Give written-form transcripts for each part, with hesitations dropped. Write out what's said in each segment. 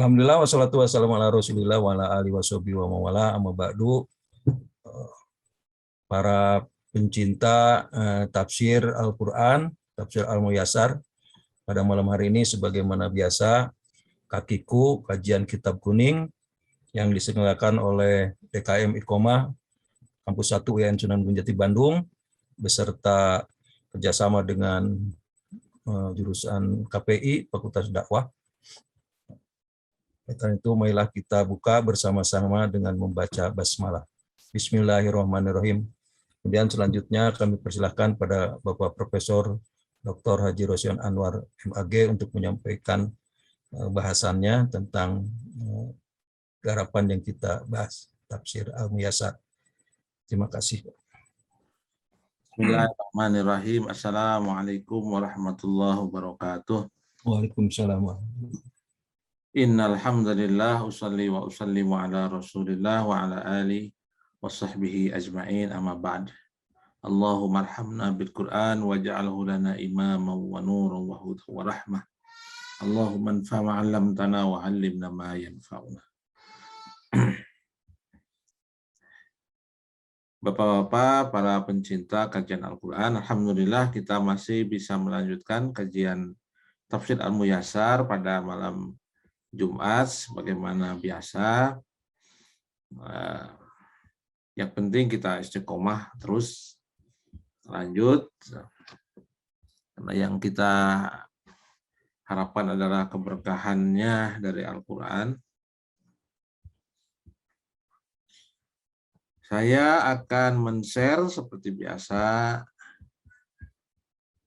Alhamdulillah wassalatu wassalamu ala Rasulillah wa ala alihi washabihi wa mawala amma ba'du. Para pencinta tafsir Al-Qur'an, tafsir Al-Muyassar, pada malam hari ini sebagaimana biasa kakiku kajian kitab kuning yang diselenggarakan oleh DKM Iqomah Kampus 1 UIN Sunan Gunung Jati Bandung beserta kerjasama dengan jurusan KPI Fakultas Dakwah. Karena itu marilah kita buka bersama-sama dengan membaca basmalah. Bismillahirrahmanirrahim. Kemudian selanjutnya kami persilahkan pada Bapak Profesor Dr. Haji Rosyan Anwar MAG untuk menyampaikan bahasannya tentang garapan yang kita bahas, tafsir Al-Muyassar. Terima kasih. Bismillahirrahmanirrahim. Assalamualaikum warahmatullahi wabarakatuh. Waalaikumsalam. Innal hamdalillah usalli wa usallimu ala Rasulillah wa ala alihi wa sahbihi ajma'in, amma ba'd. Allahumma arhamna bil Qur'an waj'alhu lana imaman wa nuran wa hudan wa rahmah. Allahumma anfa' ma 'allamtana wa 'allimna ma yanfa'una. Bapak-bapak, para pencinta kajian Al-Qur'an, alhamdulillah kita masih bisa melanjutkan kajian tafsir Al-Muyassar pada malam Jumat sebagaimana biasa. Yang penting kita istiqomah terus lanjut, karena yang kita harapkan adalah keberkahannya dari Al-Quran. Saya akan men-share seperti biasa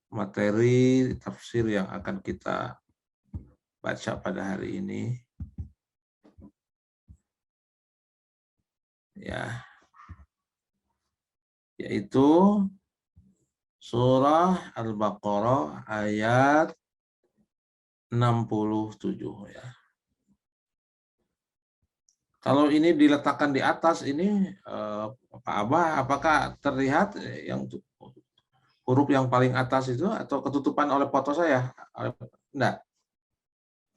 materi tafsir yang akan kita baca pada hari ini, ya, yaitu surah Al-Baqarah ayat 67, ya. Kalau ini diletakkan di atas ini Pak Abah, apakah terlihat yang huruf yang paling atas itu atau ketutupan oleh foto saya? Enggak.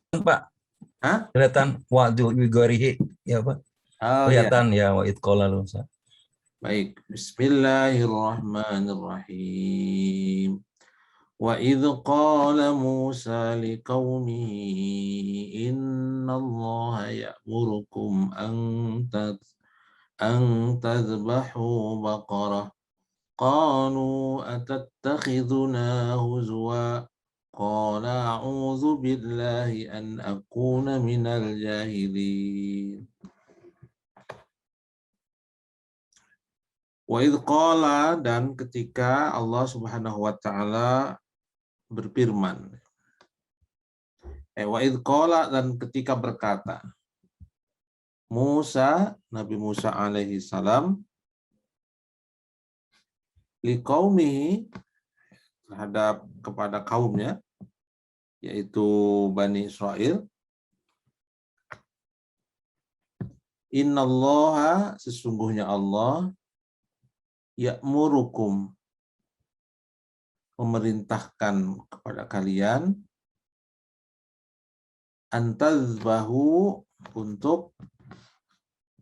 Pak, Hah? kelihatan wa'du wigorihi, ya Pak. Oh, Kelihatan ya. ya wa'id qala lu. Baik, bismillahirrahmanirrahim. Wa idh qala Musa liqaumihi innallaha ya'murukum an tadhbahu baqarah qalu atattakhidhuna huzwa qala a'udzu billahi an akuna minal jahilin. Wa idh qala, dan ketika Allah Subhanahu wa taala berfirman. Wa idh qala, dan ketika berkata Musa, Nabi Musa alaihi salam, liqaumihi, terhadap kepada kaumnya, yaitu Bani Israel, innallaha, sesungguhnya Allah, ya'murukum, memerintahkan kepada kalian, antazbahu, untuk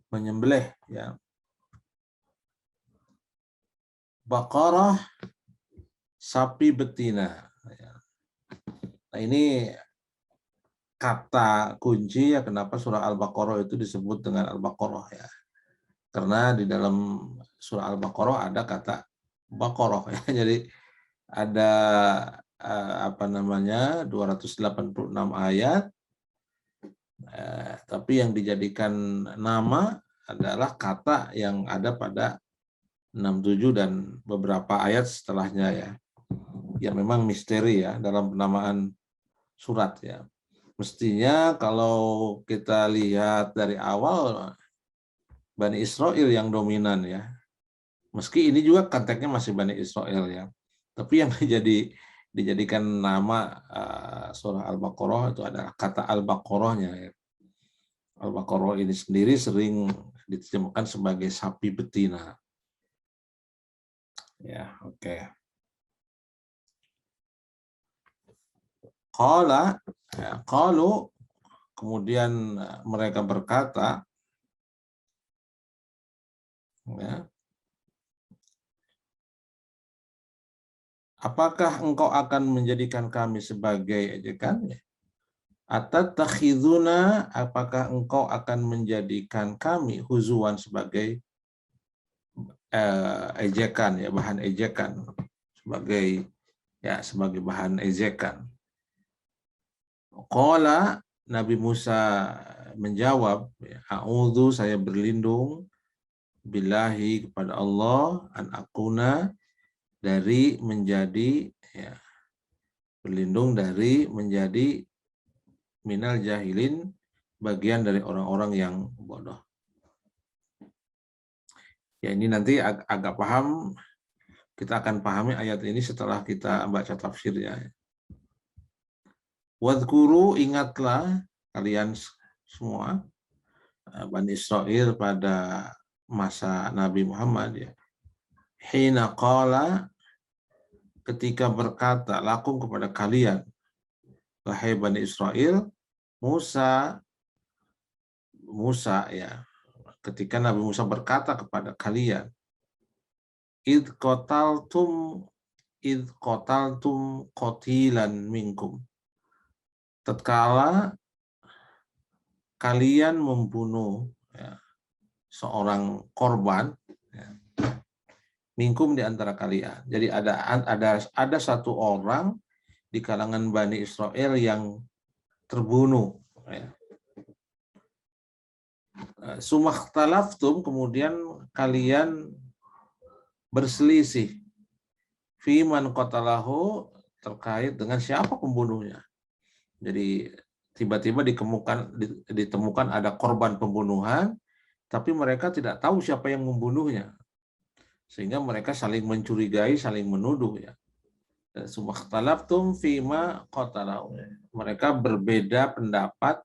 menyembelih, ya, baqarah, sapi betina. Nah, ini kata kunci ya kenapa surah Al-Baqarah itu disebut dengan Al-Baqarah, ya. Karena di dalam surah Al-Baqarah ada kata Baqarah, ya. Jadi ada 286 ayat, tapi yang dijadikan nama adalah kata yang ada pada 67 dan beberapa ayat setelahnya, ya. Yang memang misteri, ya, dalam penamaan surat, ya. Mestinya kalau kita lihat dari awal Bani Israel yang dominan, ya. Meski ini juga konteksnya masih Bani Israel, ya. Tapi yang dijadikan nama surah Al-Baqarah itu adalah kata Al-Baqarahnya, ya. Al-Baqarah ini sendiri sering diterjemahkan sebagai sapi betina. Ya, oke. Qala, qalu, kemudian mereka berkata, ya, apakah engkau akan menjadikan kami sebagai ejekan? Atatakhiduna, apakah engkau akan menjadikan kami huzuan sebagai ejekan, ya, bahan ejekan, sebagai bahan ejekan. Qala, Nabi Musa menjawab, a'udzu, saya berlindung, billahi, kepada Allah, an akuna, dari menjadi, ya, berlindung dari menjadi minal jahilin, bagian dari orang-orang yang bodoh. Ya, ini nanti agak paham, kita akan pahami ayat ini setelah kita baca tafsirnya. Wadhkuru, ingatlah kalian semua, Bani Israel pada masa Nabi Muhammad, ya. Hina qala, ketika berkata, lakum, kepada kalian, wahai Bani Israel, Musa, ya, ketika Nabi Musa berkata kepada kalian, id qataltum qatilan minkum, tatkala kalian membunuh, ya, seorang korban, ya, minkum, di antara kalian. Jadi ada satu orang di kalangan Bani Israel yang terbunuh, ya. Sumakhtalaftum, kemudian kalian berselisih, fiman qatalahu, terkait dengan siapa pembunuhnya. Jadi tiba-tiba ditemukan ada korban pembunuhan, tapi mereka tidak tahu siapa yang membunuhnya, sehingga mereka saling mencurigai, saling menuduh, ya. Sumakhtalaftum fima qatalahu, mereka berbeda pendapat,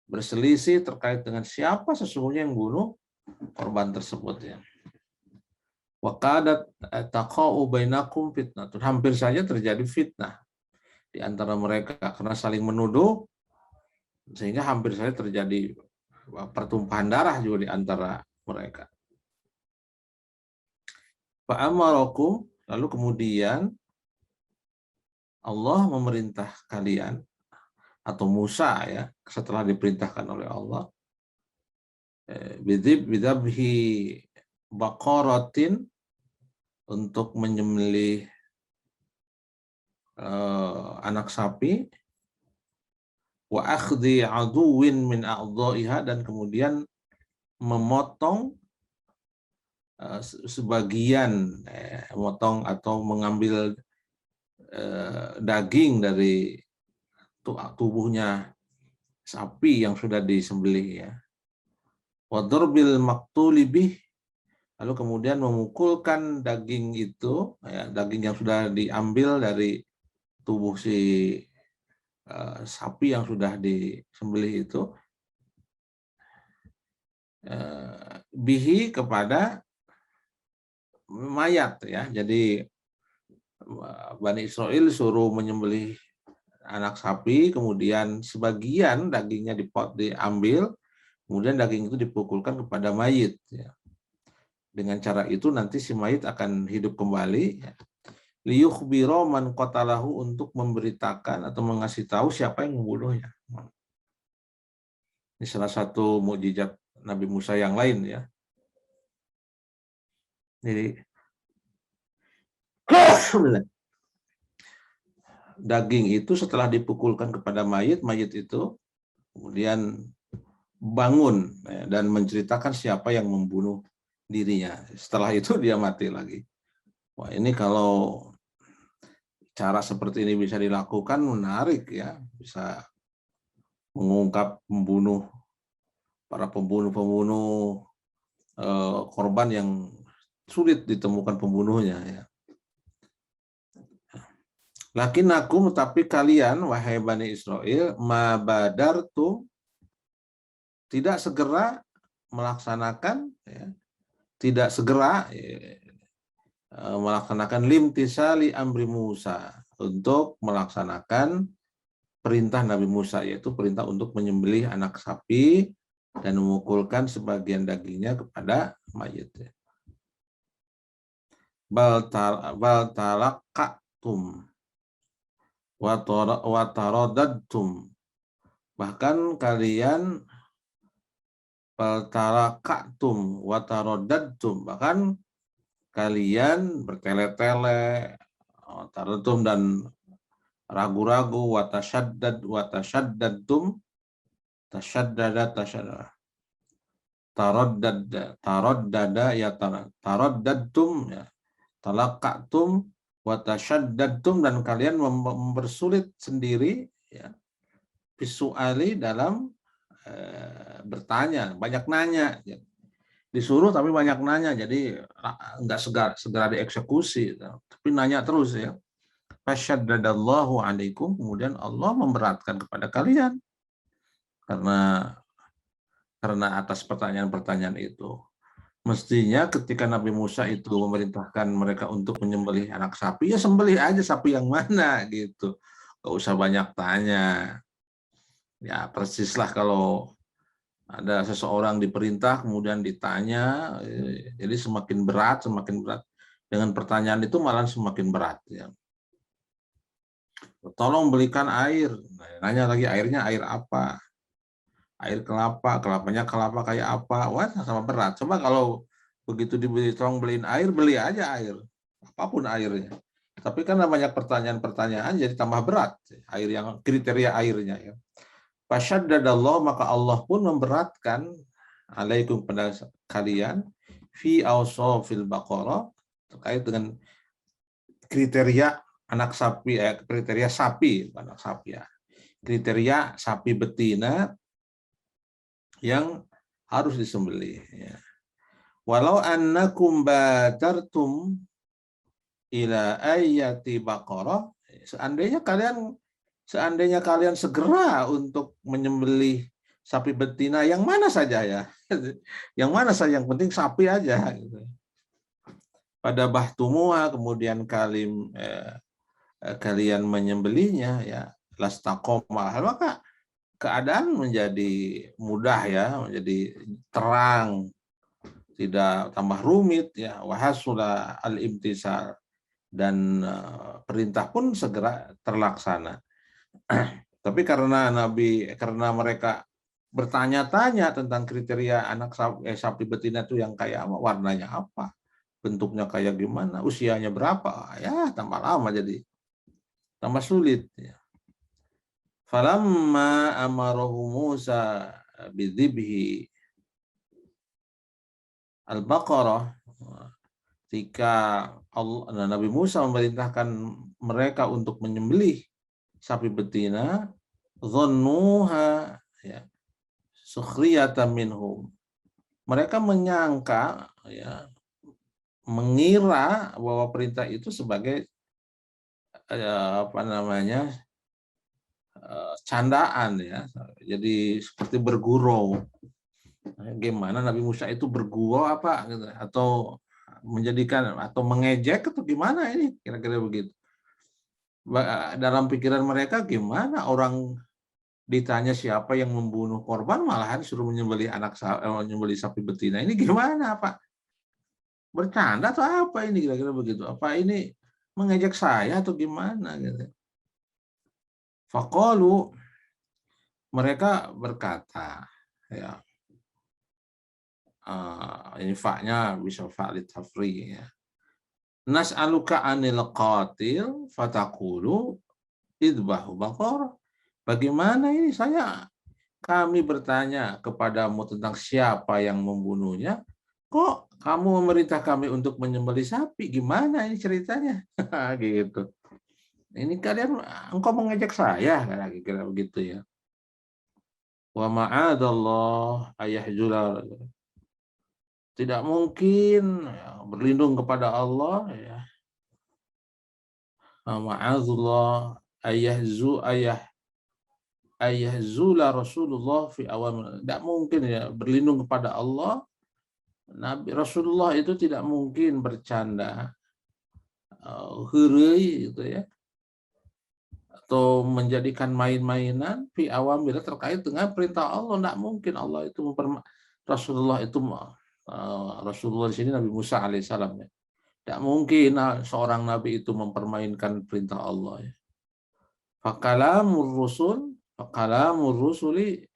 berselisih terkait dengan siapa sesungguhnya yang bunuh korban tersebut, ya. Wa qadat taqa'u bainakum fitnatun, hampir saja terjadi fitnah di antara mereka karena saling menuduh, sehingga hampir saja terjadi pertumpahan darah juga di antara mereka. Fa amarakum, lalu kemudian Allah memerintah kalian, atau Musa, ya, setelah diperintahkan oleh Allah, bidabhi baqaratin, untuk menyembelih anak sapi, wa akhdhi aduwin min a'dha'iha, dan kemudian memotong sebagian, memotong atau mengambil daging dari tubuhnya sapi yang sudah disembelih, ya. Wa darbil maqtuli bih, lalu kemudian memukulkan daging itu, ya, daging yang sudah diambil dari tubuh si sapi yang sudah disembelih itu, bihi, kepada mayat, ya. Jadi Bani Israel suruh menyembelih anak sapi, kemudian sebagian dagingnya diambil, kemudian daging itu dipukulkan kepada mayit, ya. Dengan cara itu nanti si mayit akan hidup kembali, ya. Liyukhbiro man qatalahu, untuk memberitakan atau mengasih tahu siapa yang membunuhnya. Ini salah satu mukjizat Nabi Musa yang lain, ya. Jadi daging itu setelah dipukulkan kepada mayit, mayit itu kemudian bangun, ya, dan menceritakan siapa yang membunuh dirinya. Setelah itu dia mati lagi. Wah, ini kalau cara seperti ini bisa dilakukan, menarik, ya. Bisa mengungkap para pembunuh korban yang sulit ditemukan pembunuhnya, ya. Lakinnakum, tapi kalian, wahai Bani Israel, ma badartum, tidak segera melaksanakan, ya, tidak segera, ya, melaksanakan limtisali amri Musa, untuk melaksanakan perintah Nabi Musa, yaitu perintah untuk menyembelih anak sapi dan memukulkan sebagian dagingnya kepada mayit. Bal talaqatum wa taradadtum. Bahkan kalian bal talaqatum wa taradadtum, bahkan kalian bertele-tele, taradadtum dan ragu-ragu, wa tashaddadtum, taraddada ya taraddadtum ya, talaqatum wa tashaddadtum, dan kalian mempersulit sendiri ya, bisuali dalam bertanya, banyak nanya. Disuruh tapi banyak nanya, jadi enggak segera dieksekusi, tapi nanya terus ya. Fasyaddadallahu alaikum, kemudian Allah memberatkan kepada kalian karena atas pertanyaan-pertanyaan itu. Mestinya ketika Nabi Musa itu memerintahkan mereka untuk menyembelih anak sapi, ya sembelih aja sapi yang mana gitu. Gak usah banyak tanya. Ya persislah kalau ada seseorang diperintah kemudian ditanya, jadi semakin berat dengan pertanyaan itu malah semakin berat ya. Tolong belikan air. Nanya lagi, airnya air apa? Air kelapa, kelapanya kelapa kayak apa? Wah, sama berat. Coba kalau begitu dibeli, tolong beliin air, beli aja air. Apapun airnya. Tapi karena banyak pertanyaan-pertanyaan jadi tambah berat air, yang kriteria airnya ya. Fasyaddadallah, maka Allah pun memberatkan alaikum pada kalian fi awsafil baqarah, terkait dengan kriteria anak sapi, kriteria sapi, anak sapi ya, kriteria sapi betina yang harus disembelih. Ya. Walau annakum batartum ila ayati baqarah, seandainya kalian segera untuk menyembelih sapi betina yang mana saja ya, yang mana saja, yang penting sapi aja. Gitu. Pada bahtumuha, kemudian kalian menyembelihnya ya, lastaqoma, maka keadaan menjadi mudah ya, menjadi terang, tidak tambah rumit ya. Wahasula al-imtisal, dan perintah pun segera terlaksana. Tapi karena mereka bertanya-tanya tentang kriteria anak sapi betina itu yang kayak apa, warnanya apa, bentuknya kayak gimana, usianya berapa, ya tambah lama jadi tambah sulit ya. Falamma amarahu Musa bidzibhi al-baqarah, ketika Nabi Musa memerintahkan mereka untuk menyembelih sapi betina, dhannuha ya sukhriyatan minhum, mereka menyangka ya, mengira bahwa perintah itu sebagai candaan ya, jadi seperti bergurau. Gimana Nabi Musa itu bergurau apa gitu, atau menjadikan atau mengejek atau gimana ini, kira-kira begitu. Dalam pikiran mereka, gimana orang ditanya siapa yang membunuh korban malahan suruh menyembelih menyembelih sapi betina, ini gimana Pak? Bercanda atau apa ini, kira-kira begitu? Apa ini mengejek saya atau gimana gitu. Faqalu, mereka berkata ya, ini fa-nya bisa fa'lit tafri ya. Nas'aluka anil qatil fataqulu idbahu baqarah. Bagaimana ini, kami bertanya kepadamu tentang siapa yang membunuhnya, kok kamu memerintah kami untuk menyembelih sapi, gimana ini ceritanya? Gitu. Ini engkau mengejek saya, kira-kira begitu ya. Wa ma'adallah ayahjula, tidak mungkin ya, berlindung kepada Allah ya. Ma'adzullah ayahzula Rasulullah fi awam, tidak mungkin ya berlindung kepada Allah. Nabi Rasulullah itu tidak mungkin bercanda, heureuy gitu ya, atau menjadikan main-mainan fi awamir terkait dengan perintah Allah. Tidak mungkin Allah itu Rasulullah itu Rasulullah di sini Nabi Musa alaihissalam ya. Tidak mungkin seorang nabi itu mempermainkan perintah Allah ya. Fakalamur rusuli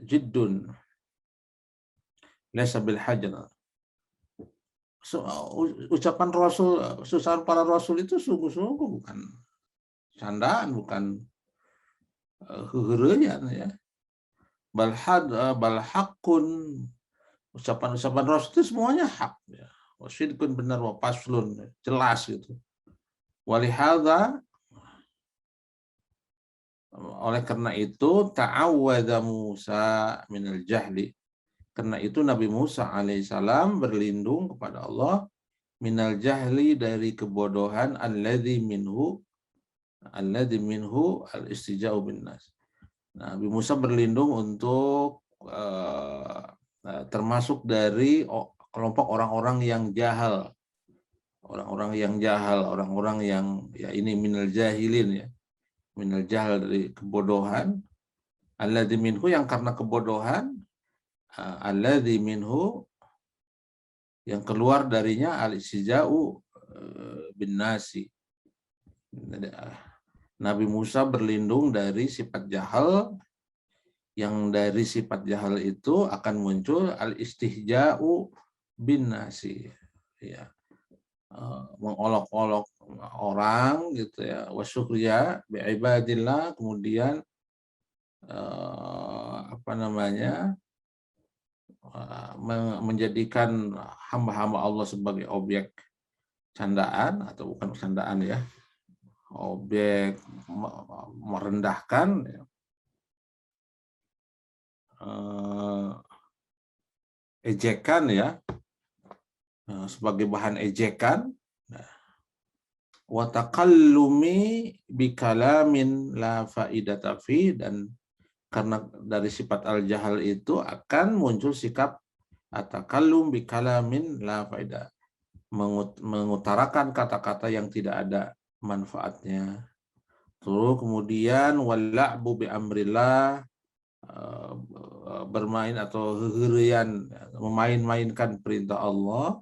jiddun laysa bil hajar. Ucapan para rasul itu sungguh-sungguh, bukan candaan, bukan heureuyan ya. Balhakun, ucapan rasul itu semuanya hak ya. Wasidqun, benar, wa faslun, jelas gitu. Walihadza, oleh karena itu ta'awwadza Musa minal jahli. Karena itu Nabi Musa alaihissalam berlindung kepada Allah minal jahli, dari kebodohan, alladzi minhu al-istija'u bin nas. Nabi Musa berlindung untuk termasuk dari kelompok orang-orang yang jahal. Orang-orang yang ya ini minal jahilin ya. Minal jahal, dari kebodohan. Alladzi minhu, yang karena kebodohan. Alladzi minhu, yang keluar darinya al-istija'u bin nasi. Nabi Musa berlindung dari sifat jahal, yang dari sifat jahal itu akan muncul al-istihja'u bin nasi, ya, mengolok-olok orang gitu ya, wasyukriya bi'ibadillah, kemudian menjadikan hamba-hamba Allah sebagai objek candaan, atau bukan candaan ya, objek merendahkan ya. Ejekan ya, sebagai bahan ejekan. Wa taqallumi bikalamin la faidata fi, dan karena dari sifat al-jahal itu akan muncul sikap atakallum bikalamin la faidah, mengutarakan kata-kata yang tidak ada manfaatnya. Terus kemudian wala'bu bi amrillah, bermain atau heureuyan, memain-mainkan perintah Allah.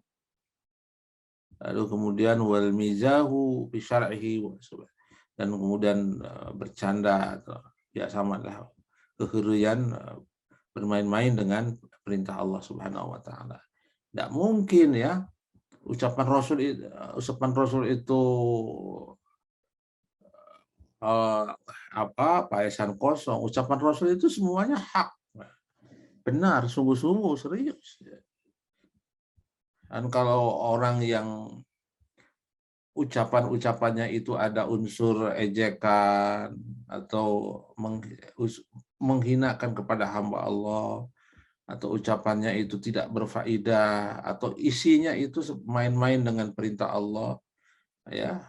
Lalu kemudian wal mizahu bi syar'ihi, dan kemudian bercanda atau ya sama lah, heureuyan, bermain-main dengan perintah Allah Subhanahu wa taala. Tidak mungkin ya ucapan Rasul itu paesan kosong. Ucapan Rasul itu semuanya hak, benar, sungguh-sungguh, serius. Dan kalau orang yang ucapan-ucapannya itu ada unsur ejekan atau menghinakan kepada hamba Allah, atau ucapannya itu tidak berfaedah, atau isinya itu main-main dengan perintah Allah ya,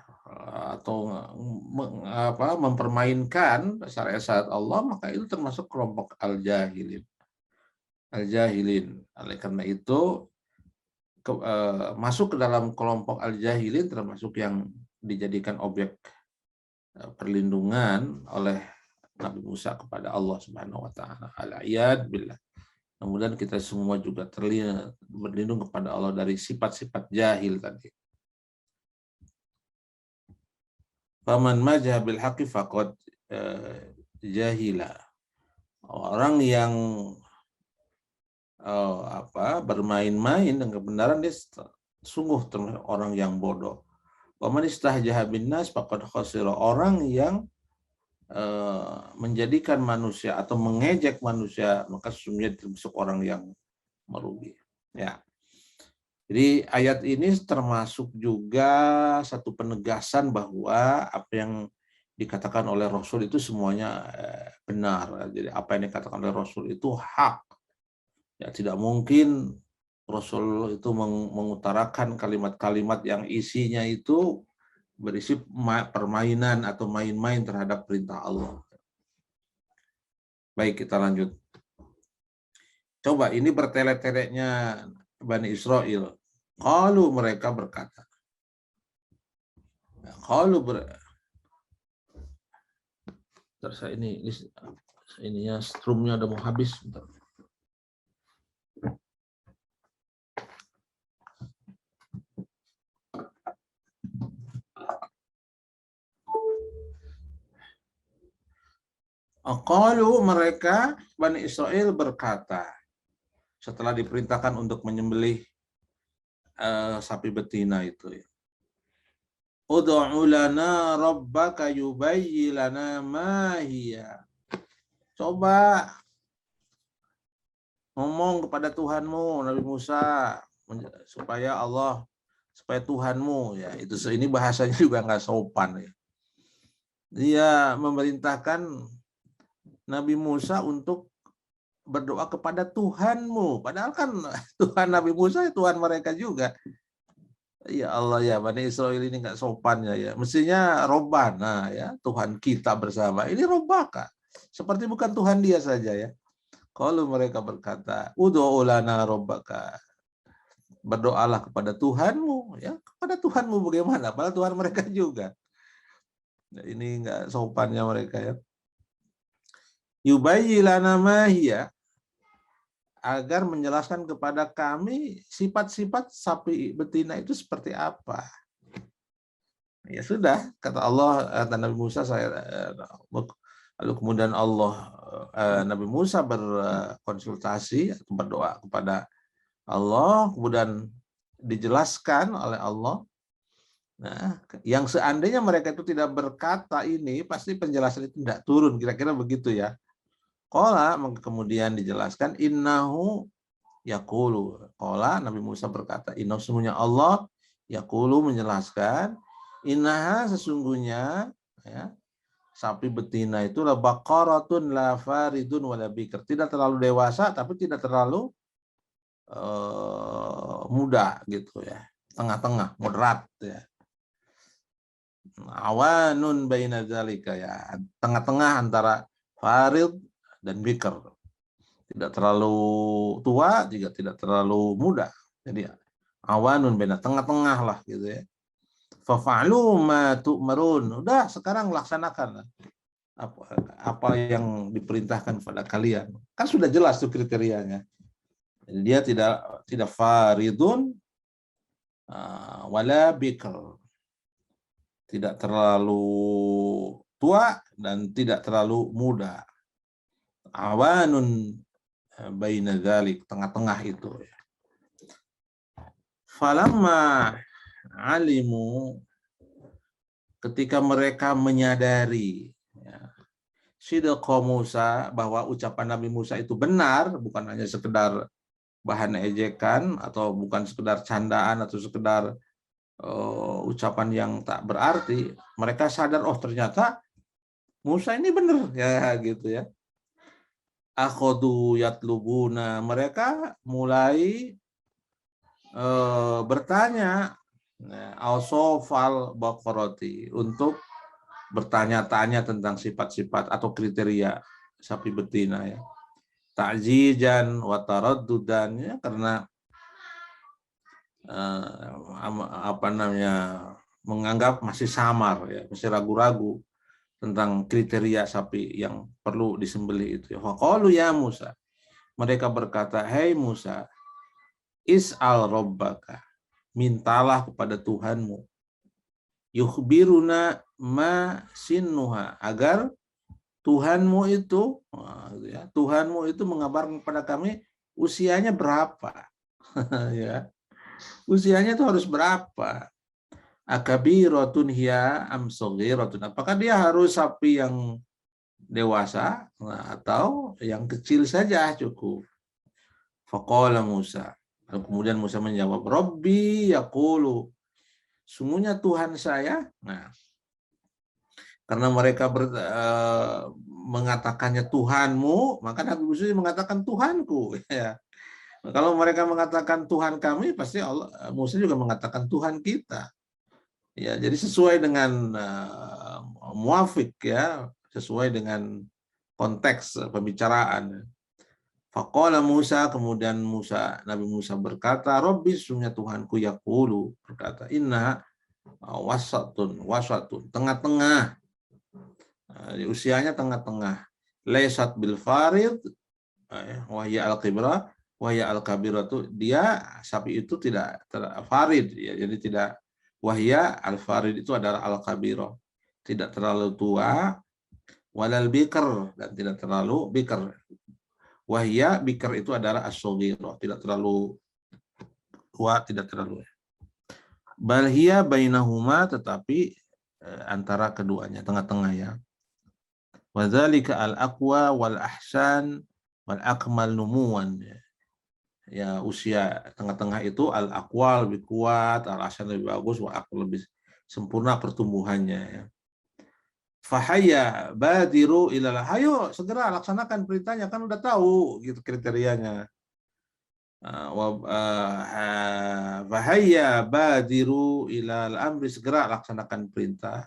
atau mempermainkan syariat Allah, maka itu termasuk kelompok al-jahilin. Oleh karena itu masuk ke dalam kelompok al-jahilin termasuk yang dijadikan objek perlindungan oleh Nabi Musa kepada Allah Subhanahu wa taala. Al-iyad billah. Kemudian kita semua juga berlindung kepada Allah dari sifat-sifat jahil tadi. Faman majah bil haqqi faqad jahila. Orang yang bermain-main dengan kebenaran, dia sungguh orang yang bodoh. Wa man istahjaha bin nas faqad khasira. Orang yang menjadikan manusia atau mengejek manusia, maka sesungguhnya termasuk orang yang merugi. Ya. Jadi ayat ini termasuk juga satu penegasan bahwa apa yang dikatakan oleh Rasul itu semuanya benar. Jadi apa yang dikatakan oleh Rasul itu hak. Ya, tidak mungkin Rasul itu mengutarakan kalimat-kalimat yang isinya itu berisi permainan atau main-main terhadap perintah Allah. Baik, kita lanjut. Coba ini bertele-teleknya Bani Israel. Qalu, mereka berkata. Bentar, saya ini ininya strumnya udah mau habis. Bentar. Qalu, mereka Bani Israel berkata setelah diperintahkan untuk menyembelih sapi betina itu ya. Ud'u lana rabbaka yubayyin lana ma hiya. Coba ngomong kepada Tuhanmu Nabi Musa supaya Tuhanmu ya, itu ini bahasanya juga nggak sopan ya. Dia memerintahkan Nabi Musa untuk berdoa kepada Tuhanmu, padahal kan Tuhan Nabi Musa Tuhan mereka juga. Ya Allah ya, Bani Israel ini nggak sopan ya. Mestinya Robbana ya, Tuhan kita bersama. Ini Robbaka, seperti bukan Tuhan dia saja ya. Kalau mereka berkata, ud'u lana rabbaka, berdoalah kepada Tuhanmu ya, kepada Tuhanmu bagaimana? Padahal Tuhan mereka juga. Ini nggak sopannya mereka ya. Yubayyin lana ma hiya, agar menjelaskan kepada kami sifat-sifat sapi betina itu seperti apa. Ya sudah, kata Allah, kata Nabi Musa, lalu kemudian Nabi Musa berkonsultasi atau berdoa kepada Allah, kemudian dijelaskan oleh Allah. Nah, yang seandainya mereka itu tidak berkata ini, pasti penjelasan itu tidak turun, kira-kira begitu ya. Qala, kemudian dijelaskan innahu yaqulu. Qala, Nabi Musa berkata, innahu, sesungguhnya Allah yaqulu, menjelaskan, innaha, sesungguhnya ya, sapi betina itu la baqaratun la faridun wala bikr. Tidak terlalu dewasa tapi tidak terlalu muda gitu ya. Tengah-tengah, moderat ya. Awanun baina zalika ya, tengah-tengah antara farid dan bikr, tidak terlalu tua juga tidak terlalu muda, jadi awanun baina, tengah-tengah lah gitu ya. Fafa'lu ma tu'marun, udah sekarang laksanakan apa yang diperintahkan pada kalian, kan sudah jelas tuh kriterianya. Jadi dia tidak faridun wala bikr, tidak terlalu tua dan tidak terlalu muda. Awanun baina dzalik, tengah-tengah itu. Falamma alimu, ketika mereka menyadari sidqa Musa, bahwa ucapan Nabi Musa itu benar, bukan hanya sekedar bahan ejekan atau bukan sekedar candaan atau sekedar ucapan yang tak berarti, mereka sadar, oh ternyata Musa ini benar ya gitu ya. Akhodu yatlubuna, mereka mulai bertanya ausofal baqarati, untuk bertanya-tanya tentang sifat-sifat atau kriteria sapi betina ya. Ta'jijan wa taraddudan ya, karena menganggap masih samar ya, masih ragu-ragu tentang kriteria sapi yang perlu disembelih itu. Faqalu ya Musa, mereka berkata, hei Musa, is'al rabbaka, mintalah kepada Tuhanmu, yukhbiruna ma sinnuha, agar Tuhanmu itu mengabarkan kepada kami usianya berapa. Ya, usianya itu harus berapa. Akabiratun hiya am saghiratun, apakah dia harus sapi yang dewasa atau yang kecil saja cukup. Faqala Musa, lalu kemudian Musa menjawab, Rabbi yaqulu, sungguhnya Tuhan saya. Nah, karena mereka mengatakannya Tuhanmu, maka Nabi Musa mengatakan Tuhanku ya. Kalau mereka mengatakan Tuhan kami, pasti Musa juga mengatakan Tuhan kita. Ya, jadi sesuai dengan muafik ya, sesuai dengan konteks pembicaraan. Faqala Musa, kemudian Nabi Musa berkata, Rabbi, sesungguhnya Tuhanku, yaqulu, berkata, inna wasatun, tengah-tengah. Usianya tengah-tengah. Laisat bil farid wahya al-kibra wahya al-kabira, itu dia sapi itu tidak farid ya, jadi tidak. Wahya al-farid itu adalah al-kabira, tidak terlalu tua, walal bikr, dan tidak terlalu bikr. Wahya bikr itu adalah as-saghira, tidak terlalu tua, tidak terlalu. Bal hiya bainahuma, tetapi antara keduanya, tengah-tengah ya. Wadzalika al-aqwa wal ahsan wal akmal numuwan. Ya, usia tengah-tengah itu al-aqwa lebih kuat, al-ahsan lebih bagus, wal akmal lebih sempurna pertumbuhannya ya. Fahayya badiru ilal, ayo segera laksanakan perintahnya, kan udah tahu gitu kriterianya. Fahayya badiru ilal amri, segera laksanakan perintah.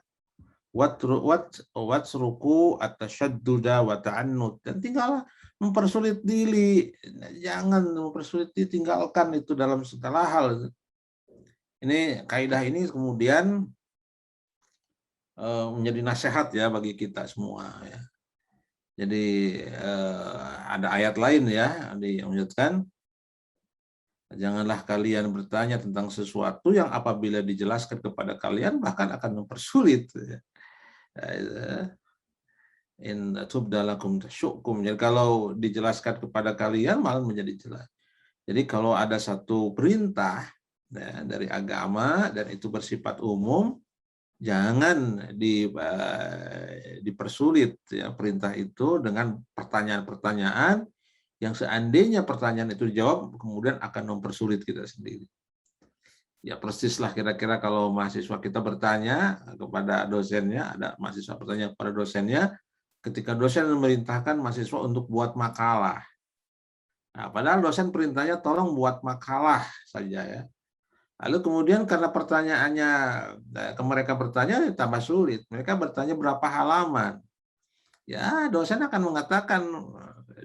Watsruku at-tashadduda wa ta'annud, dan tinggal mempersulit diri, jangan mempersulit diri, tinggalkan itu dalam segala hal. Ini kaidah ini kemudian menjadi nasihat ya bagi kita semua ya. Jadi ada ayat lain ya yang menyebutkan, janganlah kalian bertanya tentang sesuatu yang apabila dijelaskan kepada kalian bahkan akan mempersulit ya. In tubdalakum tasyukum. Jadi kalau dijelaskan kepada kalian malah menjadi jelas. Jadi kalau ada satu perintah ya, dari agama dan itu bersifat umum, jangan dipersulit ya perintah itu dengan pertanyaan-pertanyaan yang seandainya pertanyaan itu dijawab kemudian akan mempersulit kita sendiri. Ya persislah kira-kira kalau mahasiswa kita bertanya kepada dosennya, ada mahasiswa bertanya kepada dosennya, ketika dosen memerintahkan mahasiswa untuk buat makalah. Nah, padahal dosen perintahnya tolong buat makalah saja ya. Lalu kemudian karena pertanyaannya, mereka bertanya tambah sulit. Mereka bertanya berapa halaman. Ya, dosen akan mengatakan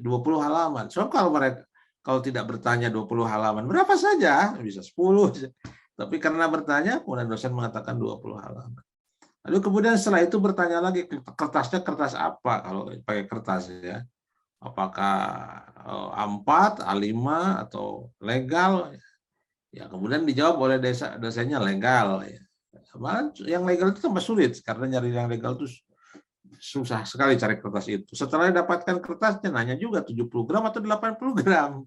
20 halaman. So kalau tidak bertanya 20 halaman, berapa saja? Bisa 10. Tapi karena bertanya, kemudian dosen mengatakan 20 halaman. Lalu kemudian setelah itu bertanya lagi, kertasnya kertas apa? Kalau pakai kertas ya. Apakah A4, A5, atau legal? Ya, kemudian dijawab oleh dosennya legal. Ya. Yang legal itu tambah sulit, karena nyari yang legal itu susah sekali cari kertas itu. Setelah dapatkan kertasnya, nanya juga 70 gram atau 80 gram.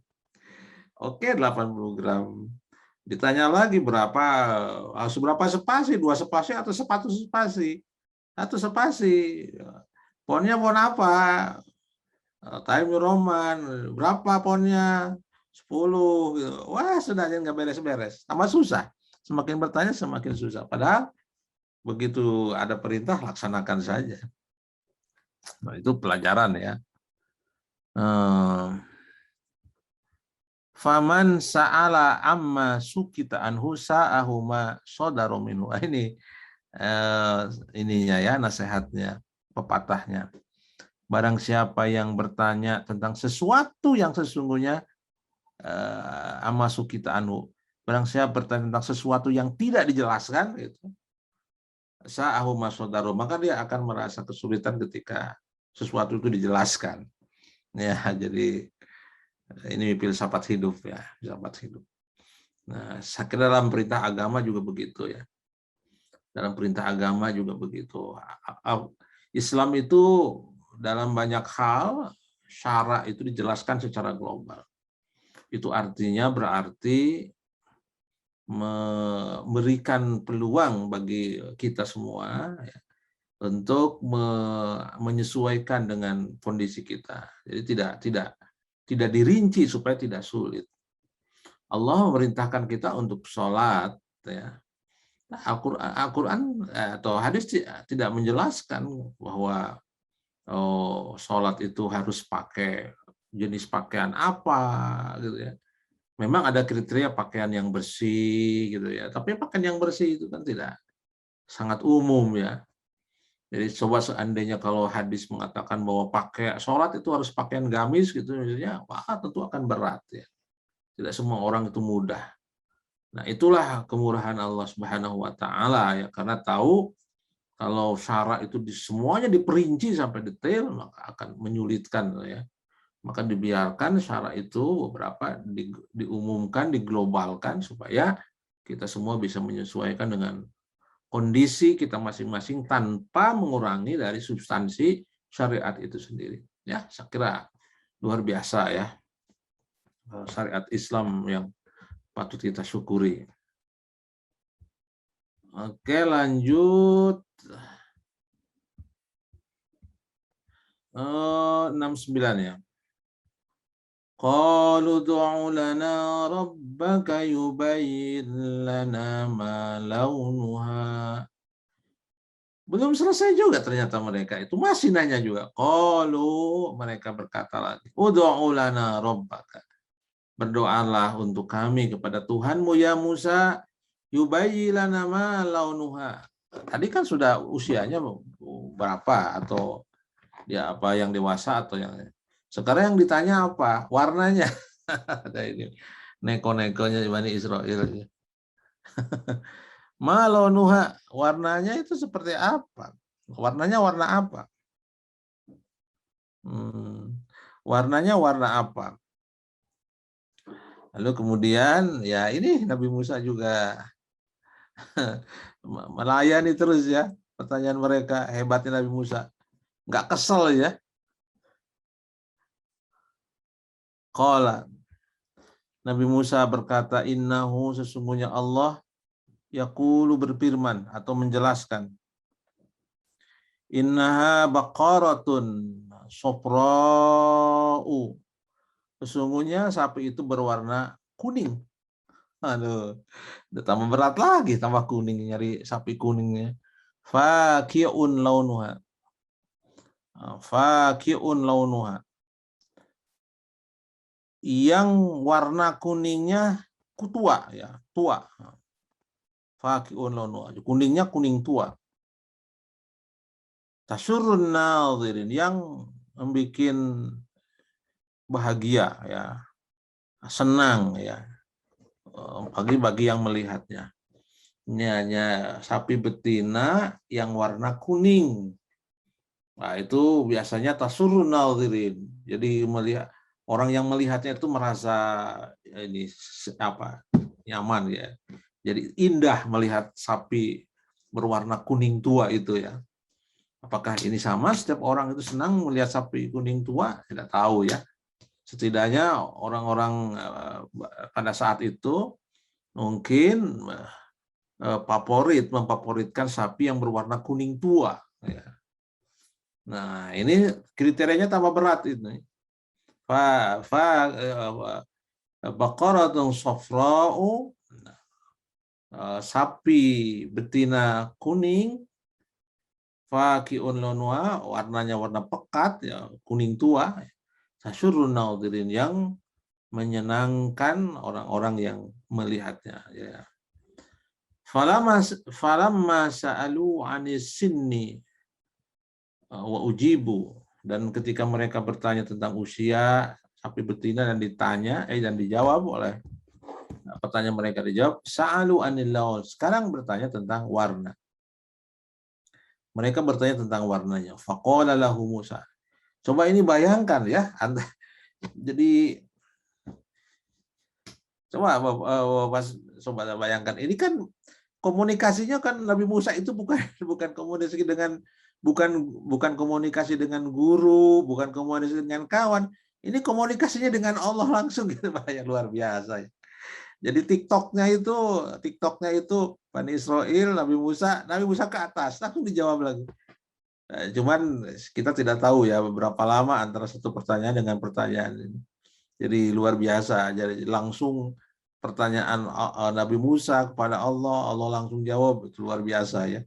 Oke, 80 gram. Ditanya lagi seberapa spasi, 2 spasi atau 1 spasi? 1 spasi. Fonnya font apa? Time New Roman. Berapa fonnya? 10. Wah, sudah nggak beres-beres. Tambah susah. Semakin bertanya semakin susah. Padahal begitu ada perintah, laksanakan saja. Nah, itu pelajaran ya. Faman sa'ala amma sukita anhu sa'ahu ma sadaru minhu. Ini ininya ya, nasihatnya, pepatahnya. Barang siapa yang bertanya tentang sesuatu yang sesungguhnya amma sukita anhu. Barang siapa bertanya tentang sesuatu yang tidak dijelaskan gitu. Sa'ahu ma sadaru, maka dia akan merasa kesulitan ketika sesuatu itu dijelaskan. Ya, jadi ini filsafat hidup ya, filsafat hidup. Nah, saya kira dalam perintah agama juga begitu ya. Dalam perintah agama juga begitu. Islam itu dalam banyak hal syara itu dijelaskan secara global. Itu artinya berarti memberikan peluang bagi kita semua ya, untuk menyesuaikan dengan kondisi kita. Jadi tidak dirinci supaya tidak sulit. Allah memerintahkan kita untuk sholat. Ya. Al-Quran atau hadis tidak menjelaskan bahwa sholat itu harus pakai jenis pakaian apa, gitu ya. Memang ada kriteria pakaian yang bersih, gitu ya. Tapi pakaian yang bersih itu kan tidak sangat umum ya. Jadi coba seandainya kalau hadis mengatakan bahwa pakai sholat itu harus pakaian gamis gitu, misalnya, wah tentu akan berat ya. Tidak semua orang itu mudah. Nah itulah kemurahan Allah Subhanahu Wa Taala ya, karena tahu Kalau syara itu semuanya diperinci sampai detail, maka akan menyulitkan ya. Maka dibiarkan syara itu beberapa diumumkan, diglobalkan supaya kita semua bisa menyesuaikan dengan kondisi kita masing-masing tanpa mengurangi dari substansi syariat itu sendiri. Ya, saya kira luar biasa ya syariat Islam yang patut kita syukuri. Oke, lanjut. 69 ya. Qalu du'u lana rabbaka yubayyin lana ma launuha. Belum selesai juga ternyata mereka itu masih nanya juga. Qalu, mereka berkata lagi, ud'u lana rabbaka. Berdoalah untuk kami kepada Tuhanmu ya Musa, yubayyin lana ma launuha. Tadi kan sudah usianya berapa, atau dia apa yang dewasa atau yang sekarang yang ditanya apa? Warnanya. Ada ini neko-nekonya Bani Israil. Malonuha, warnanya itu seperti apa? Warnanya warna apa? Warnanya warna apa? Lalu kemudian ya ini Nabi Musa juga melayani terus ya pertanyaan mereka. Hebatnya Nabi Musa, nggak kesel ya. Qala, Nabi Musa berkata, innahu, sesungguhnya Allah, yaqulu, berfirman atau menjelaskan, innaha baqaratun sofra'u, sesungguhnya sapi itu berwarna kuning. Aduh, udah tambah berat lagi, tambah kuning, nyari sapi kuningnya. Faqi'un launuha, faqi'un launuha, yang warna kuningnya tua ya, tua. Faqi'un launuha, kuningnya kuning tua. Tasyurrun nadhirin, yang membuat bahagia ya, senang ya, bagi yang melihatnya. Ini hanya sapi betina yang warna kuning. Nah, itu biasanya tasurrun nadhirin. Jadi melihat orang yang melihatnya itu merasa ini apa? Nyaman ya. Jadi indah melihat sapi berwarna kuning tua itu ya. Apakah ini sama setiap orang itu senang melihat sapi kuning tua? Tidak tahu ya. Setidaknya orang-orang pada saat itu mungkin memfavoritkan sapi yang berwarna kuning tua ya. Nah, ini kriterianya tambah berat ini. Baqaratun safra'u, sapi betina kuning, faqi'un launuha, warnanya warna pekat ya, kuning tua, tasyurrun nadhirin, yang menyenangkan orang-orang yang melihatnya ya. Falamma sa'alu 'anis sinni wa ujibu, dan ketika mereka bertanya tentang usia sapi betina dan dijawab oleh pertanyaan mereka, dijawab sa'alu 'anil laun, sekarang bertanya tentang warna. Mereka bertanya tentang warnanya. Faqala lahu Musa. Coba ini bayangkan ya. Jadi coba Bapak bayangkan, ini kan komunikasinya kan Nabi Musa itu bukan komunikasi dengan bukan komunikasi dengan guru, bukan komunikasi dengan kawan. Ini komunikasinya dengan Allah langsung gitu, yang luar biasa ya. Jadi TikToknya itu Bani Israil, Nabi Musa ke atas, langsung dijawab lagi. Cuman kita tidak tahu ya berapa lama antara satu pertanyaan dengan pertanyaan ini. Jadi luar biasa. Jadi langsung pertanyaan Nabi Musa kepada Allah, Allah langsung jawab, itu luar biasa ya.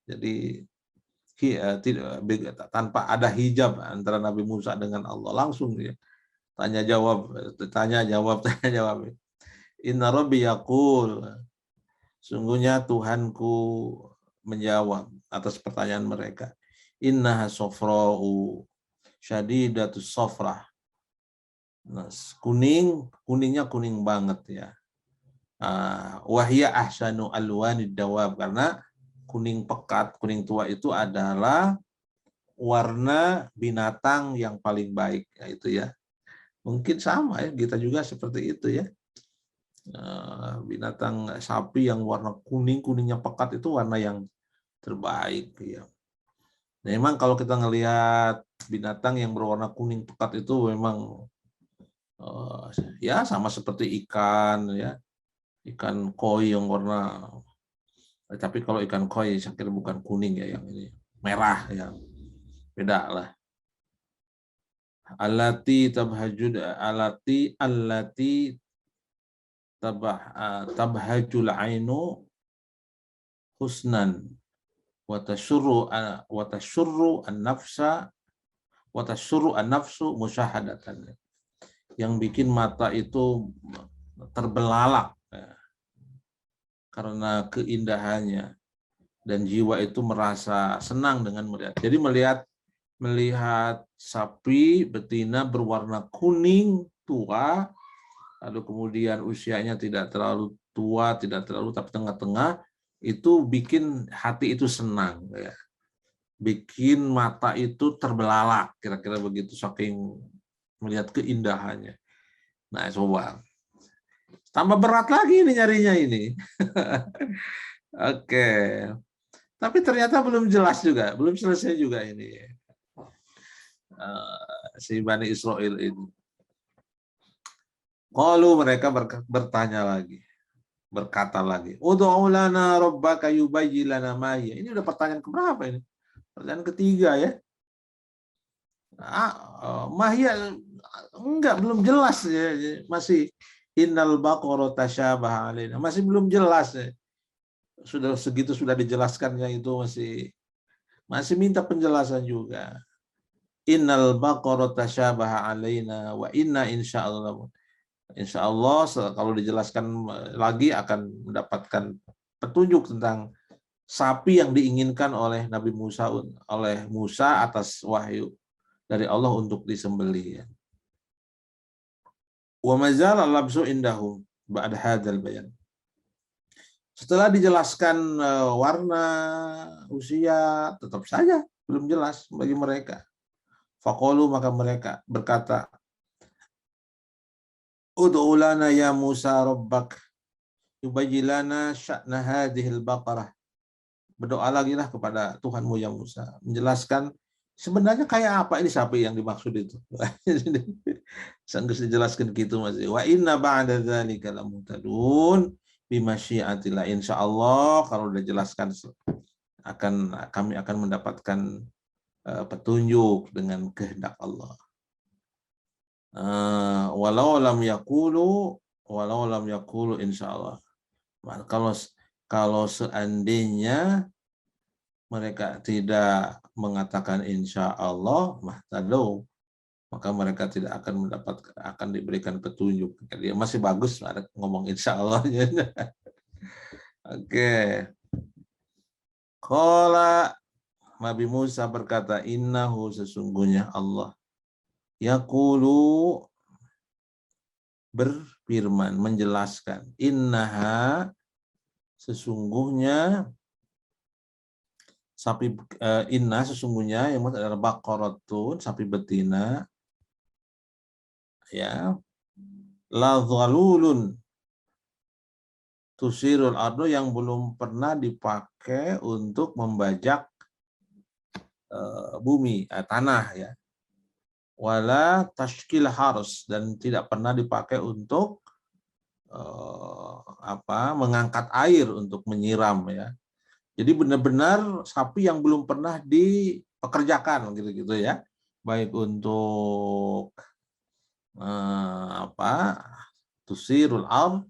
Jadi tanpa ada hijab antara Nabi Musa dengan Allah, langsung ya. Tanya jawab. Inna Rabbi yaqul, sungguhnya Tuhanku menjawab atas pertanyaan mereka. Innaha sofra'u syadidatus sofrah. Nah, kuningnya kuning banget ya. Wahya ahsanu alwanid dawab, karena kuning pekat, kuning tua itu adalah warna binatang yang paling baik, yaitu ya. Mungkin sama ya, kita juga seperti itu ya. Binatang sapi yang warna kuning, kuningnya pekat itu warna yang terbaik ya. Memang kalau kita ngelihat binatang yang berwarna kuning pekat itu memang ya sama seperti ikan ya, ikan koi yang warna, tapi kalau ikan koi saya kira bukan kuning ya, yang ini merah ya, beda lah. Allati tabhajul ainu husnan wa tashurru an-nafsu musyahadatan. Yang bikin mata itu terbelalak ya, karena keindahannya, dan jiwa itu merasa senang dengan melihat. Jadi melihat sapi betina berwarna kuning tua, lalu kemudian usianya tidak terlalu tua, tidak terlalu tapi tengah-tengah, itu bikin hati itu senang ya. Bikin mata itu terbelalak, kira-kira begitu, saking melihat keindahannya. Nah, coba tambah berat lagi ini nyarinya ini. Oke. Tapi ternyata belum jelas juga, belum selesai juga ini. Si Bani Israel ini. Kalau mereka bertanya lagi, berkata lagi, ud'u lana rabbaka yubayyin lana ma hiya. Ini udah pertanyaan keberapa ini? Pertanyaan ketiga ya. Mahya enggak, belum jelas ya, masih innal baqara tasyabaha alaina, masih belum jelas ya. Sudah segitu sudah dijelaskannya itu masih minta penjelasan juga. Innal baqara tasyabaha alaina wa inna insyaallah kalau dijelaskan lagi akan mendapatkan petunjuk tentang sapi yang diinginkan oleh Nabi Musa, oleh Musa atas wahyu dari Allah untuk disembelih. Wa mazal al-labsu indahum ba'da hadzal bayan. Setelah dijelaskan warna, usia, tetap saja belum jelas bagi mereka. Faqalu, maka mereka berkata, ud'u lana ya Musa rabbak yubayyin lana sya'na hadhil baqarah. Berdoa lagi lah kepada Tuhanmu ya Musa, menjelaskan sebenarnya kayak apa ini sapi yang dimaksud itu. Sanggup dijelaskan gitu masih. Wa inna ba'da dzalika lamutadun bimasyiatillah. Insyaallah kalau udah jelaskan kami akan mendapatkan petunjuk dengan kehendak Allah. Walau lam yaqulu insyaallah. Kalau seandainya mereka tidak mengatakan insya Allah, maka mereka tidak akan diberikan petunjuk. Dia masih bagus ada ngomong insya Allah. Oke. Qala, Nabi Musa berkata, innahu, sesungguhnya Allah, yaqulu, berfirman, menjelaskan, innaha, sesungguhnya sapi, sesungguhnya yang adalah baqaratun, sapi betina, ya, la dhalulun tusirul ardu, yang belum pernah dipakai untuk membajak bumi, tanah ya. Wala tashkil harus, dan tidak pernah dipakai untuk mengangkat air untuk menyiram ya. Jadi benar-benar sapi yang belum pernah dipekerjakan gitu-gitu ya. Baik untuk tusirul ard,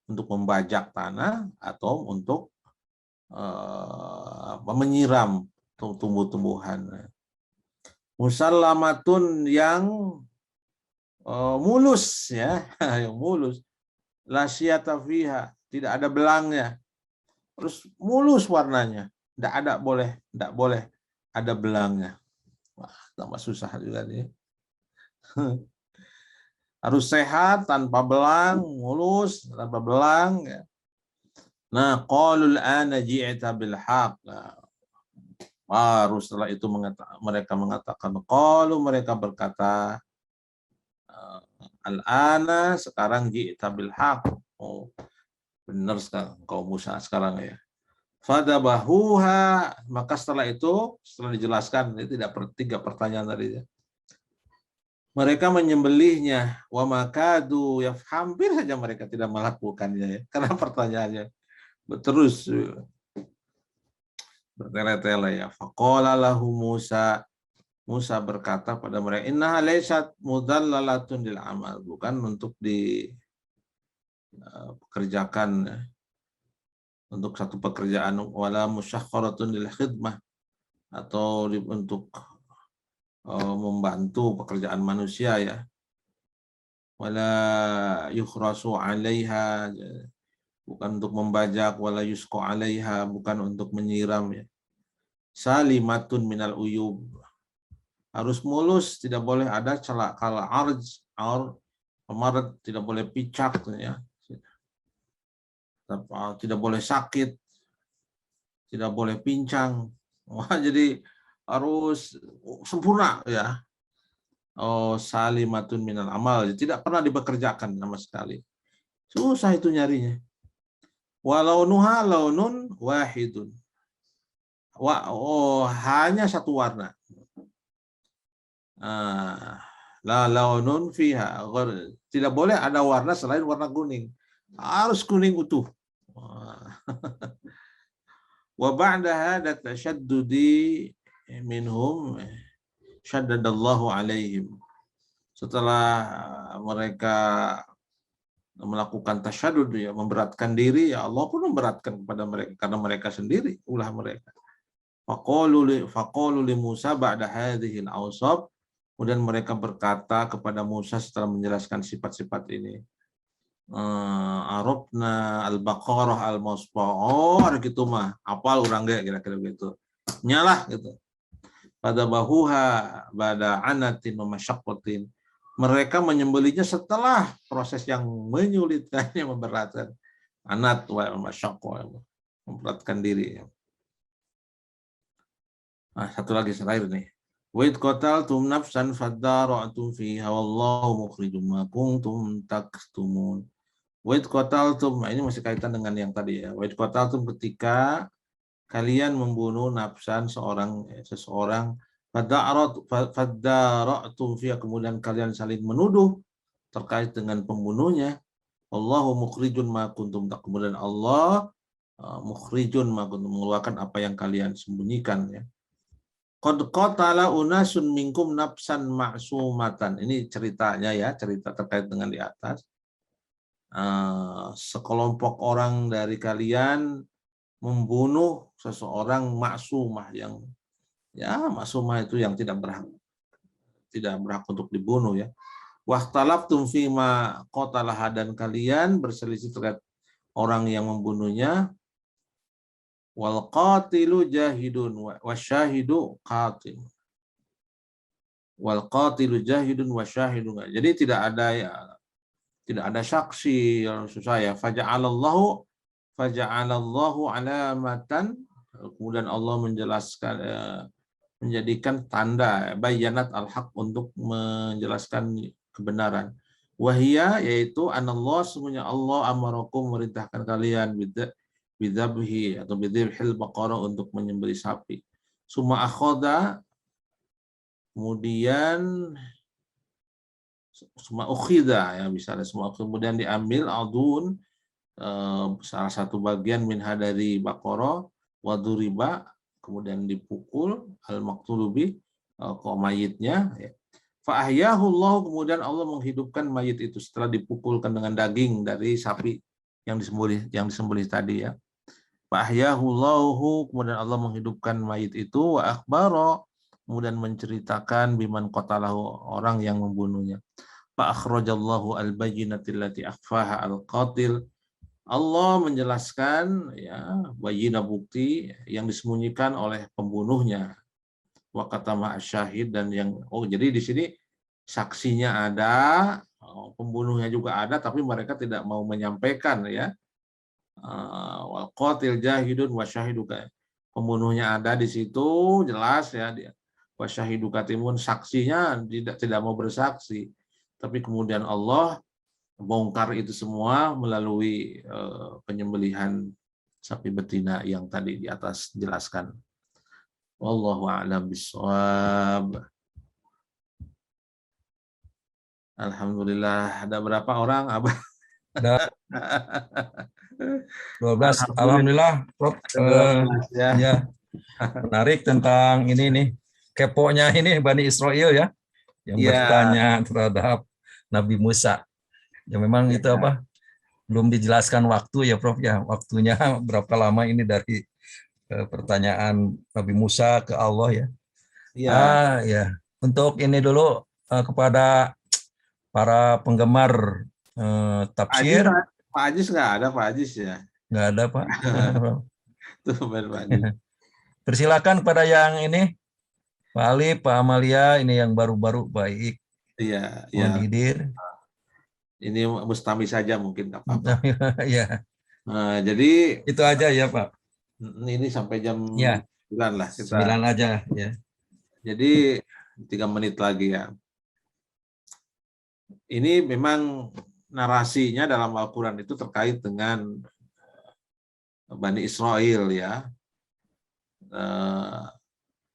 untuk membajak tanah, atau untuk menyiram tumbuh-tumbuhan. Musallamatun, yang mulus ya, yang mulus. La syiyata fiha, tidak ada belangnya. Terus mulus warnanya, tidak boleh ada belangnya. Wah, tambah susah juga nih. Harus sehat, tanpa belang, mulus, tanpa belang ya. Nah, qalul ana ji'ta bil haq. Nah, baru setelah itu mereka mengatakan, qalu, mereka berkata, al-ana, sekarang ji'ta bil haq. Oh, benar sekarang kau Musa sekarang ya. Fadabahuha, maka setelah itu, setelah dijelaskan, ini tidak tiga pertanyaan tadi ya. Mereka menyembelihnya, wa makadu, ya hampir saja mereka tidak melakukannya ya. Karena pertanyaannya terus bertele-tele ya. Faqala lahu Musa, Musa berkata pada mereka, innaha laysat mudallalatun lil amal, bukan untuk dikerjakan untuk satu pekerjaan, wala musyakharatun lil khidmah, atau untuk membantu pekerjaan manusia ya. Wala yukhrasu 'alaiha, bukan untuk membajak, wala yusqa 'alaiha, bukan untuk menyiram ya. Salimatun minal uyub, harus mulus, tidak boleh ada celak, kala arj, pemarat, tidak boleh picak ya. Tidak boleh sakit, tidak boleh pincang. Wah, jadi harus sempurna ya. Oh, salimatun minal amal, tidak pernah dibekerjakan sama sekali. Susah itu nyarinya. Walau nuha launun wahidun. Hanya satu warna. La launun fiha, tidak boleh ada warna selain warna kuning. Harus kuning utuh. Wa ba'da hadza tashaddudi minhum syaddadallahu alaihim. Setelah mereka melakukan tasyaddud ya, memberatkan diri, ya Allah pun memberatkan kepada mereka karena mereka sendiri ulah mereka. Faqalu li Musa ba'da hadhil awsab, kemudian mereka berkata kepada Musa setelah menjelaskan sifat-sifat ini, Arabna al-Baqarah al-Musfa'or gitu mah, apal urang ge kira-kira gitu. Nyalah gitu. Pada bahuha bada anatin wa masyaqqatin. Mereka menyembelihnya setelah proses yang menyulitkannya, memberatkan. Anat wa masyaqqah, memberatkan diri. Nah, satu lagi terakhir nih. Wa id qataltum nafsan fadara'tum fiha wallahu mukhrijum ma kuntum taktumun. Wait qataltum, ini masih kaitan dengan yang tadi ya. Wait qataltum, ketika kalian membunuh nafsan seseorang, fadara'tum fiha, kemudian kalian saling menuduh terkait dengan pembunuhnya. Allahu mukhrijun ma kuntum tak, kemudian Allah mukhrijun ma kuntum, mengeluarkan apa yang kalian sembunyikan ya. Qad qatala unasun minkum nafsan ma'sumatan. Ini ceritanya ya, cerita terkait dengan di atas. Sekelompok orang dari kalian membunuh seseorang maksumah, yang ya maksumah itu yang tidak berhak untuk dibunuh ya. Wahtalaftum fima qatalah, dan kalian berselisih terkait orang yang membunuhnya. Wal qatilu jahidun wasyahidu qatil. Wal qatilu jahidun wasyahidun. Jadi tidak ada saksi, yang susah ya. Faja'alallahu alamatan, kemudian Allah menjelaskan, menjadikan tanda bayanat al-haq, untuk menjelaskan kebenaran. Wahia, yaitu anallah, semuanya Allah amarakum, merintahkan kalian bidzabhi atau bidzibhil baqarah, untuk menyembelih sapi. Summa akhoda, kemudian semua ukhida ya, misalnya semua kemudian diambil adun, salah satu bagian minha dari baqarah, waduriba, kemudian dipukul al-maqtulubi, mayitnya ya. Fa ahyahu Allah, kemudian Allah menghidupkan mayit itu setelah dipukulkan dengan daging dari sapi yang disembelih tadi ya. Fa ahyahu Allah, kemudian Allah menghidupkan mayit itu, wa akhbara, kemudian menceritakan biman qatalahu, orang yang membunuhnya. Fa akhrajallahu al-bayyinati allati akhfaha al-qatil, Allah menjelaskan ya bayina, bukti yang disembunyikan oleh pembunuhnya. Wa katama asyahid, dan yang jadi di sini saksinya ada, pembunuhnya juga ada, tapi mereka tidak mau menyampaikan ya. wal qatil jahidun wasyahidu, pembunuhnya ada di situ jelas ya, dia wasyahidu katimun, saksinya tidak mau bersaksi, tapi kemudian Allah bongkar itu semua melalui penyembelihan sapi betina yang tadi di atas jelaskan. Wallahu a'lam bishawab. Alhamdulillah, ada berapa orang, Abah? Ada 12. Alhamdulillah, Prof. Ada 12 ya. Ya, menarik tentang ini nih, keponya ini Bani Israel ya, yang bertanya terhadap Nabi Musa. Ya memang itu apa? Belum dijelaskan waktu ya, Prof ya. Waktunya berapa lama ini dari pertanyaan Nabi Musa ke Allah ya. Iya. Ya. Untuk ini dulu kepada para penggemar tafsir. Pak Ajis nggak ada, Pak Ajis ya? Nggak ada, Pak. Tuh, Pak Ajis. Persilakan pada yang ini, Pak Ali, Pak Amalia, ini yang baru-baru baik. Iya, Mohon didir. Ini mustami saja mungkin nggak apa-apa. Ya. Nah, jadi itu aja ya, Pak. Ini sampai jam 9 lah kita. 9 aja ya. Jadi 3 menit lagi ya. Ini memang narasinya dalam Al-Quran itu terkait dengan Bani Israel ya.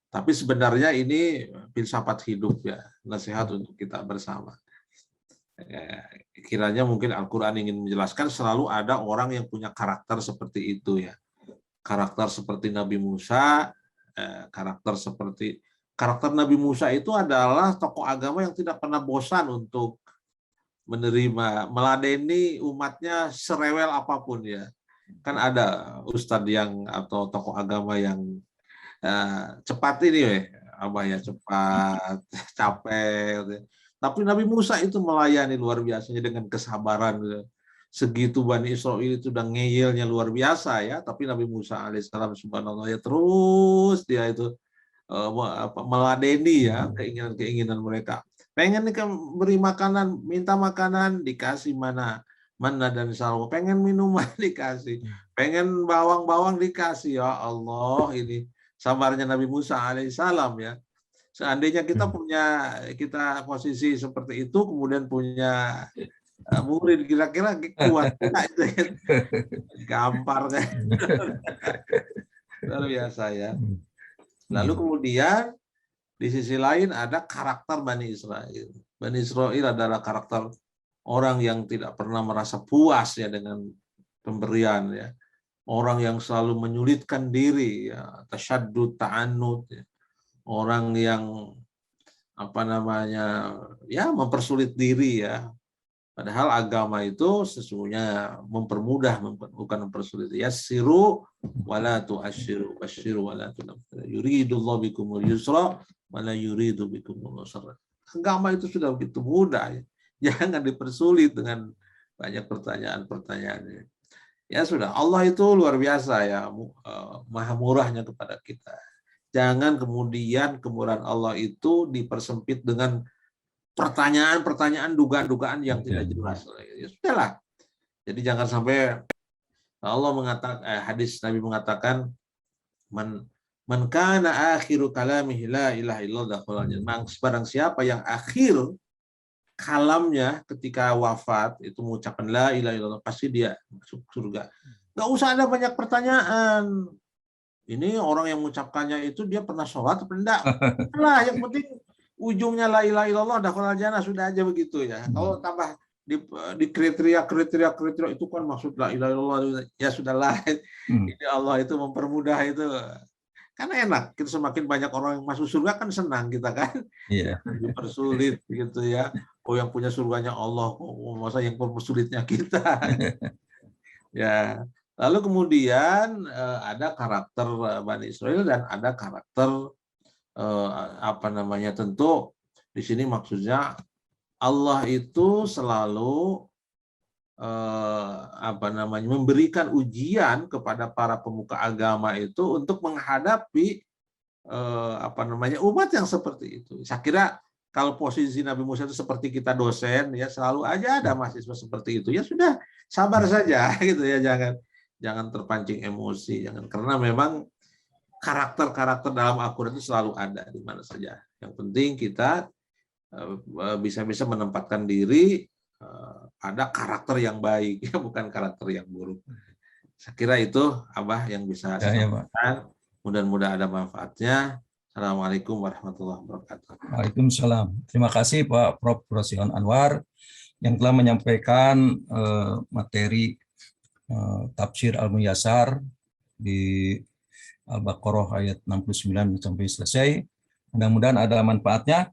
Tapi sebenarnya ini filsafat hidup ya, nasihat untuk kita bersama. Kiranya mungkin Al-Quran ingin menjelaskan selalu ada orang yang punya karakter seperti itu ya. Karakter seperti Nabi Musa, karakter Nabi Musa itu adalah tokoh agama yang tidak pernah bosan untuk menerima, meladeni umatnya serewel apapun ya. Kan ada ustadz yang atau tokoh agama yang cepat ini cepat, capek. Tapi Nabi Musa itu melayani luar biasanya dengan kesabaran. Segitu Bani Israel itu udah ngeyelnya luar biasa ya, tapi Nabi Musa alaihissalam subhanallah ya terus dia itu meladeni ya keinginan mereka. Pengen beri makanan, minta makanan dikasih mana dan salwa. Pengen minuman dikasih, pengen bawang dikasih. Ya Allah, ini sabarnya Nabi Musa alaihissalam ya. Seandainya kita posisi seperti itu, kemudian punya murid, kira-kira kuat itu kan? Gampar kan. Luar biasa ya. Lalu kemudian di sisi lain ada karakter Bani Israel. Bani Israel adalah karakter orang yang tidak pernah merasa puas ya dengan pemberian ya. Orang yang selalu menyulitkan diri ya, tasyaddud, ta'annud ya. Orang yang mempersulit diri ya. Padahal agama itu sesungguhnya mempermudah, bukan mempersulit. Yassiru wala tu'assiru, basyiru wala tunaffiru. Yuridullahu bikumul yusra wala yuridu bikumul usra. Agama itu sudah begitu mudah ya. Jangan dipersulit dengan banyak pertanyaan-pertanyaan. Ya sudah, Allah itu luar biasa ya, maha murahnya kepada kita. Jangan kemudian kemurahan Allah itu dipersempit dengan pertanyaan-pertanyaan, dugaan-dugaan yang tidak jelas. Ya sudahlah. Jadi jangan sampai Allah mengatakan, hadis Nabi mengatakan, man kana akhiru kalamihi la ilaha illallah dakhala jannah. Barang siapa yang akhir kalamnya ketika wafat itu mengucapkan la ilaha illallah, pasti dia masuk surga. Nggak usah ada banyak pertanyaan. Ini orang yang mengucapkannya itu dia pernah sholat atau enggak? Lah, yang penting ujungnya la ilaha illallah dakhala jannah, sudah aja begitu ya. Kalau tambah di kriteria itu kan maksud la ilaha illallah, ya sudahlah. Ini Allah itu mempermudah itu. Karena enak, kita semakin banyak orang yang masuk surga kan senang kita kan. Iya. Dipersulit gitu ya. Oh, yang punya surganya Allah, masa yang mempersulitnya kita. Ya. Lalu kemudian ada karakter Bani Israel dan ada karakter tentu di sini maksudnya Allah itu selalu memberikan ujian kepada para pemuka agama itu untuk menghadapi umat yang seperti itu. Saya kira kalau posisi Nabi Musa itu seperti kita dosen ya, selalu aja ada mahasiswa seperti itu. Ya sudah, sabar saja gitu ya, jangan terpancing emosi, jangan, karena memang karakter-karakter dalam Al-Quran itu selalu ada di mana saja. Yang penting kita bisa menempatkan diri ada karakter yang baik, ya bukan karakter yang buruk. Saya kira itu Abah yang bisa saya sampaikan. Mudah-mudahan ada manfaatnya. Assalamualaikum warahmatullahi wabarakatuh. Waalaikumsalam. Terima kasih Pak Prof. Rosion Anwar yang telah menyampaikan materi tafsir Al-Muyassar di Al-Baqarah ayat 69 sampai selesai. Mudah-mudahan ada manfaatnya.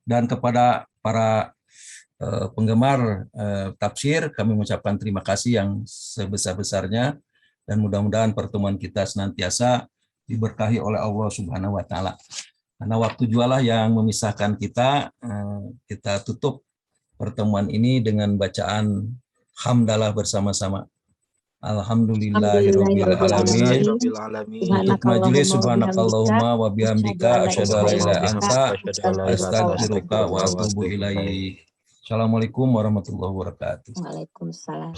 Dan kepada para penggemar tafsir, kami mengucapkan terima kasih yang sebesar-besarnya, dan mudah-mudahan pertemuan kita senantiasa diberkahi oleh Allah Subhanahu wa Ta'ala. Karena waktu jualah yang memisahkan kita, kita tutup pertemuan ini dengan bacaan hamdalah bersama-sama. Alhamdulillahirabbil alamin. Untuk majelis subhanakallahumma wa bihamdika asyhadu an la ilaha illa anta astaghfiruka wa atubu ilaik. Assalamualaikum warahmatullahi wabarakatuh. Waalaikumsalam.